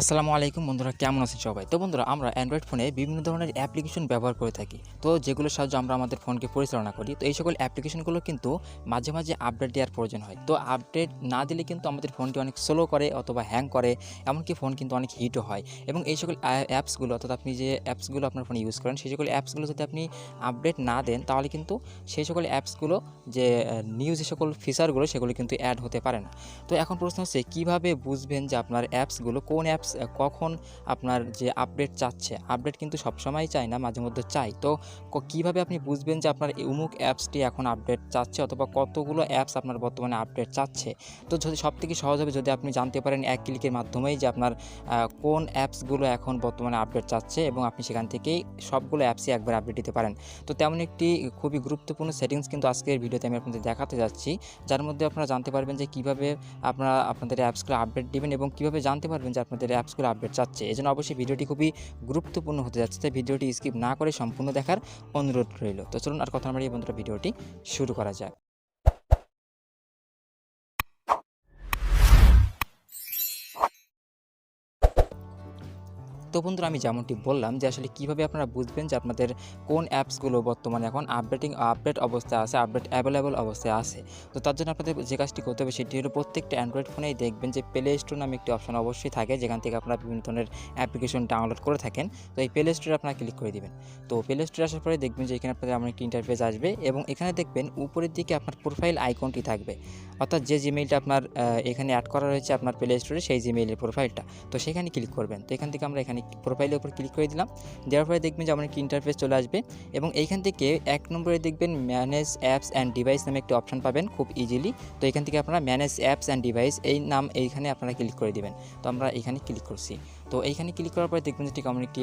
আসসালামু আলাইকুম বন্ধুরা, কেমন আছেন সবাই? তো বন্ধুরা, আমরা অ্যান্ড্রয়েড ফোনে বিভিন্ন ধরনের অ্যাপ্লিকেশন ব্যবহার করে থাকি। তো যেগুলোর সাহায্যে আমরা আমাদের ফোনকে পরিচালনা করি। তো এই সকল অ্যাপ্লিকেশনগুলো কিন্তু মাঝে মাঝে আপডেট দেওয়ার প্রয়োজন হয়। তো আপডেট না দিলে কিন্তু আমাদের ফোনটি অনেক স্লো করে অথবা হ্যাং করে, এমনকি ফোন কিন্তু অনেক হিটও হয়। এবং এই সকল অ্যাপসগুলো, অর্থাৎ আপনি যে অ্যাপসগুলো আপনার ফোনে ইউজ করেন, সেই সকল অ্যাপসগুলো যদি আপনি আপডেট না দেন, তাহলে কিন্তু সেই সকল অ্যাপসগুলো যে নিউ যে সকল ফিচারগুলো, সেগুলো কিন্তু অ্যাড হতে পারে না। তো এখন প্রশ্ন হচ্ছে, কীভাবে বুঝবেন যে আপনার অ্যাপসগুলো, কোন অ্যাপস কখন আপনার যে আপডেট চাচ্ছে? আপডেট কিন্তু সবসময় চায় না, মাঝে মধ্যে চায়। তো কীভাবে আপনি বুঝবেন যে আপনার অমুক অ্যাপসটি এখন আপডেট চাচ্ছে, অথবা কতগুলো অ্যাপস আপনার বর্তমানে আপডেট চাচ্ছে? তো যদি সবথেকে সহজ হবে যদি আপনি জানতে পারেন এক ক্লিকের মাধ্যমেই যে আপনার কোন অ্যাপসগুলো এখন বর্তমানে আপডেট চাচ্ছে, এবং আপনি সেখান থেকেই সবগুলো অ্যাপসই একবার আপডেট দিতে পারেন। তো তেমন একটি খুবই গুরুত্বপূর্ণ সেটিংস কিন্তু আজকের ভিডিওতে আমি আপনাদের দেখাতে যাচ্ছি, যার মধ্যে আপনারা জানতে পারবেন যে কীভাবে আপনারা আপনাদের অ্যাপসগুলো আপডেট দিবেন এবং কীভাবে জানতে পারবেন যে আপনাদের অ্যাপসগুলো আপডেট চাচ্ছে। এজন্য অবশ্যই ভিডিওটি খুবই গুরুত্বপূর্ণ হতে যাচ্ছে, তাই ভিডিওটি স্কিপ না করে সম্পূর্ণ দেখার অনুরোধ রইল। তো চলুন আর কথা না বাড়িয়ে বন্ধুরা, ভিডিওটি শুরু করা যাক। তো বন্ধুরা, আমি যেমনটি বললাম যে আসলে কীভাবে আপনারা বুঝবেন যে আপনাদের কোন অ্যাপসগুলো বর্তমানে এখন আপডেট অবস্থায় আছে, আপডেট অ্যাভেলেবল অবস্থায় আছে। তো তার জন্য আপনাদের যে কাজটি করতে হবে সেটি হলো, প্রত্যেকটা অ্যান্ড্রয়েড ফোনেই দেখবেন যে প্লে স্টোর নামে একটি অপশন অবশ্যই থাকে, যেখান থেকে আপনারা বিভিন্ন ধরনের অ্যাপ্লিকেশন ডাউনলোড করে থাকেন। তো এই প্লে স্টোরে আপনারা ক্লিক করে দিবেন। তো প্লে স্টোরে আসার পরে দেখবেন যে এখানে আপনাদের এমন একটি ইন্টারফেস আসবে, এবং এখানে দেখবেন উপরের দিকে আপনার প্রোফাইল আইকনটি থাকবে, অর্থাৎ যে জিমেইলটা আপনার এখানে অ্যাড করা রয়েছে আপনার প্লে স্টোরে, সেই জিমেইলের প্রোফাইলটা। তো সেখানে ক্লিক করবেন। তো এখান থেকে আমরা এখানে প্রোফাইলের উপর ক্লিক করে দিলাম। দেওয়ার পরে দেখবেন যে আমার একটি ইন্টারফেস চলে আসবে, এবং এইখান থেকে 1 নম্বরে দেখবেন ম্যানেজ অ্যাপস অ্যান্ড ডিভাইস নামে একটি অপশন পাবেন খুব ইজিলি। তো এখান থেকে আপনারা ম্যানেজ অ্যাপস অ্যান্ড ডিভাইস এইখানে আপনারা ক্লিক করে দিবেন। তো আমরা এইখানে ক্লিক করছি। তো এইখানে ক্লিক করার পরে দেখবেন যে ঠিক এমন একটি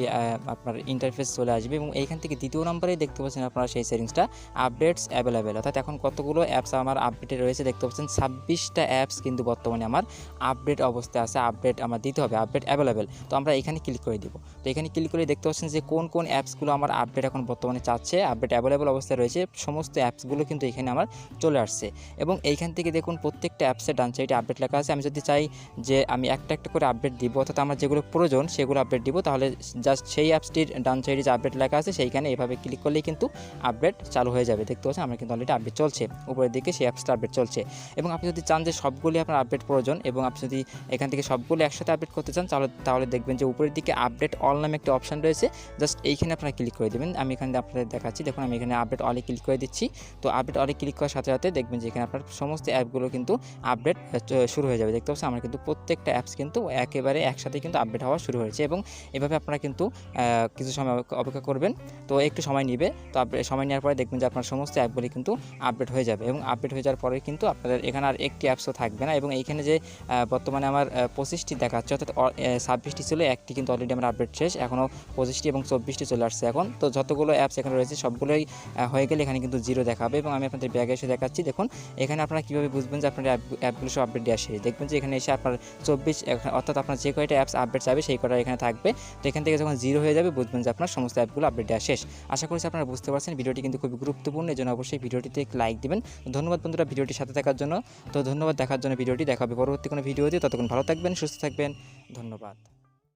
আপনার ইন্টারফেস চলে আসবে, এবং এইখান থেকে 2য় নম্বরেই দেখতে পাচ্ছেন আপনারা সেই সেটিংসটা, আপডেটস অ্যাভেলেবেল। অর্থাৎ এখন কতগুলো অ্যাপস আমার আপডেটে রয়েছে দেখতে পাচ্ছেন, 26টা অ্যাপস কিন্তু বর্তমানে আমার আপডেট অবস্থায় আছে। আপডেট আমার দিতে হবে, আপডেট অ্যাভেলেবেল। তো আমরা এখানে ক্লিক করে দিব। তো এখানে ক্লিক করে দেখতে পাচ্ছেন যে কোন কোন অ্যাপসগুলো আমার আপডেট এখন বর্তমানে চাচ্ছে, আপডেট অ্যাভেলেবল অবস্থায় রয়েছে। সমস্ত অ্যাপসগুলো কিন্তু এখানে আমার চলে আসছে, এবং এইখান থেকে দেখুন প্রত্যেকটা অ্যাপসের ডান সাইডে আপডেট লেখা আছে। আমি যদি চাই যে আমি একটা একটা করে আপডেট দিব, অর্থাৎ আমার যেগুলো প্রয়োজন সেগুলো আপডেট দিব, তাহলে জাস্ট সেই অ্যাপসটির ডান সাইডে যে আপডেট লেখা আছে সেইখানে এভাবে ক্লিক করলেই কিন্তু আপডেট চালু হয়ে যাবে। দেখতে পাচ্ছেন আমার কিন্তু অলরেডি আপডেট চলছে, উপরের দিকে সেই অ্যাপসটা আপডেট চলছে। এবং আপনি যদি চান যে সবগুলি আপনার আপডেট প্রয়োজন, এবং আপনি যদি এখান থেকে সবগুলো একসাথে আপডেট করতে চান, তাহলে দেখবেন যে উপরের দিকে আপডেট অল নামে একটা অপশন রয়েছে, জাস্ট এইখানে আপনারা ক্লিক করে দেবেন। আমি এখানে আপনাদের দেখাচ্ছি, দেখুন আমি এখানে আপডেট অলে ক্লিক করে দিচ্ছি। তো আপডেট অলে ক্লিক করার সাথে সাথে দেখবেন যে এখানে আপনার সমস্ত অ্যাপগুলো কিন্তু আপডেট শুরু হয়ে যাবে। দেখতে পাচ্ছেন আমার কিন্তু প্রত্যেকটা অ্যাপস কিন্তু একেবারে একসাথে কিন্তু আপডেট হওয়া শুরু হয়েছে, এবং এভাবে আপনারা কিন্তু কিছু সময় অপেক্ষা করবেন। তো একটু সময় নেবে। তো সময় নেওয়ার পরে দেখবেন যে আপনার সমস্ত অ্যাপগুলি কিন্তু আপডেট হয়ে যাবে, এবং আপডেট হয়ে যাওয়ার পরে কিন্তু আপনাদের এখানে আর একটি অ্যাপসও থাকবে না। এবং এইখানে যে বর্তমানে আমার 25টি দেখাচ্ছে, অর্থাৎ 26টি ছিল, একটি কিন্তু অলরেডি আমার আপডেট শেষ, এখনও 25টি এবং 24টি চলে আসছে এখন। তো যতগুলো অ্যাপস এখানে রয়েছে সবগুলোই হয়ে গেলে এখানে কিন্তু 0 দেখাবে, এবং আমি আপনাদের ব্যাগে এসে দেখাচ্ছি। দেখুন এখানে আপনারা কীভাবে বুঝবেন যে আপনার অ্যাপগুলো সব আপডেট দেওয়া শেষ। দেখবেন যে এখানে এসে আপনার 24, অর্থাৎ আপনার যে কয়টা অ্যাপস আপডেট চাবে সেই কয়টা এখানে থাকবে। তো এখান থেকে যখন 0 হয়ে যাবে বুঝবেন যে আপনার সমস্ত অ্যাপগুলো আপডেট দেওয়া শেষ। আশা করছি আপনারা বুঝতে পারছেন। ভিডিওটি কিন্তু খুবই গুরুত্বপূর্ণ, এই জন্য অবশ্যই ভিডিওটিতে একটি লাইক দিবেন। ধন্যবাদ বন্ধুরা ভিডিওটির সাথে থাকার জন্য। তো ধন্যবাদ দেখার জন্য। ভিডিওটি দেখা হবে পরবর্তী কোনো ভিডিওতে। ততক্ষণ ভালো থাকবেন, সুস্থ থাকবেন। ধন্যবাদ।